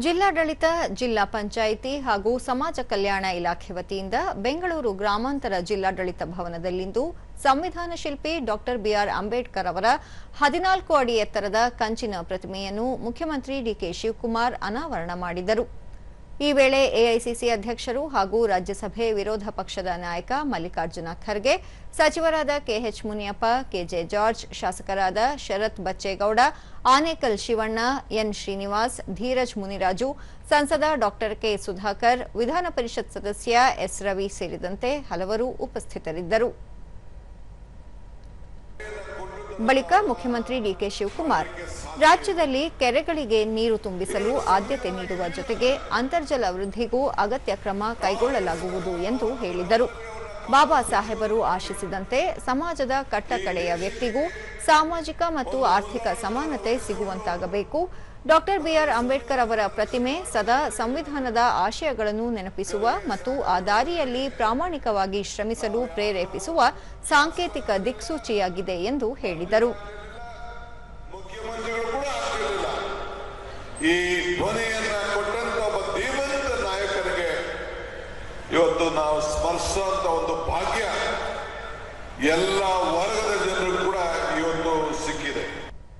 ಜಿಲ್ಲಾಡಳಿತ, ಜಿಲ್ಲಾ ಪಂಚಾಯಿತಿ ಹಾಗೂ ಸಮಾಜ ಕಲ್ಯಾಣ ಇಲಾಖೆ ವತಿಯಿಂದ ಬೆಂಗಳೂರು ಗ್ರಾಮಾಂತರ ಜಿಲ್ಲಾಡಳಿತ ಭವನದಲ್ಲಿಂದು ಸಂವಿಧಾನ ಶಿಲ್ಪಿ ಡಾಕ್ಟರ್ ಬಿಆರ್ ಅಂಬೇಡ್ಕರ್ ಅವರ 14 ಅಡಿ ಎತ್ತರದ ಕಂಚಿನ ಪ್ರತಿಮೆಯನ್ನು ಮುಖ್ಯಮಂತ್ರಿ ಡಿಕೆ ಶಿವಕುಮಾರ್ ಅನಾವರಣ ಮಾಡಿದರು. ಈ ವೇಳೆ ಎಐಸಿಸಿ ಅಧ್ಯಕ್ಷರು ಹಾಗೂ ರಾಜ್ಯಸಭೆ ವಿರೋಧ ಪಕ್ಷದ ನಾಯಕ ಮಲ್ಲಿಕಾರ್ಜುನ ಖರ್ಗೆ, ಸಚಿವರಾದ ಕೆಎಚ್ ಮುನಿಯಪ್ಪ, ಕೆಜೆ ಜಾರ್ಜ್, ಶಾಸಕರಾದ ಶರತ್ ಬಚ್ಚೇಗೌಡ, ಆನೇಕಲ್ ಶಿವಣ್ಣ, ಎನ್ ಶ್ರೀನಿವಾಸ್, ಧೀರಜ್ ಮುನಿರಾಜು, ಸಂಸದ ಡಾಕ್ಟರ್ ಕೆ ಸುಧಾಕರ್, ವಿಧಾನ ಪರಿಷತ್ ಸದಸ್ಯ ಎಸ್ ರವಿ ಸೇರಿದಂತೆ ಹಲವರು ಉಪಸ್ಥಿತರಿದ್ದರು. ಬಳಿಕ ಮುಖ್ಯಮಂತ್ರಿ ಡಿಕೆ ಶಿವಕುಮಾರ್ ರಾಜ್ಯದಲ್ಲಿ ಕೆರೆಗಳಿಗೆ ನೀರು ತುಂಬಿಸಲು ಆದ್ಯತೆ ನೀಡುವ ಜೊತೆಗೆ ಅಂತರ್ಜಲ ವೃದ್ಧಿಗೂ ಅಗತ್ಯ ಕ್ರಮ ಕೈಗೊಳ್ಳಲಾಗುವುದು ಎಂದು ಹೇಳಿದರು. ಬಾಬಾ ಸಾಹೇಬರು ಆಶಿಸಿದಂತೆ ಸಮಾಜದ ಕಟ್ಟಕಡೆಯ ವ್ಯಕ್ತಿಗೂ ಸಾಮಾಜಿಕ ಮತ್ತು ಆರ್ಥಿಕ ಸಮಾನತೆ ಸಿಗುವಂತಾಗಬೇಕು. ಡಾಕ್ಟರ್ ಬಿಆರ್ ಅಂಬೇಡ್ಕರ್ ಅವರ ಪ್ರತಿಮೆ ಸದಾ ಸಂವಿಧಾನದ ಆಶಯಗಳನ್ನು ನೆನಪಿಸುವ ಮತ್ತು ಆ ದಾರಿಯಲ್ಲಿ ಪ್ರಾಮಾಣಿಕವಾಗಿ ಶ್ರಮಿಸಲು ಪ್ರೇರೇಪಿಸುವ ಸಾಂಕೇತಿಕ ದಿಕ್ಸೂಚಿಯಾಗಿದೆ ಎಂದು ಹೇಳಿದರು. ಈ ಧ್ವನಿಯನ್ನ ಕೊಟ್ಟಂತ ಒಬ್ಬ ಧೀಮಂತ ನಾಯಕನಿಗೆ ಇವತ್ತು ನಾವು ಸ್ಮರಿಸುವಂತ ಒಂದು ಭಾಗ್ಯ ಎಲ್ಲ ವರ್ಗದ ಜನರು ಕೂಡ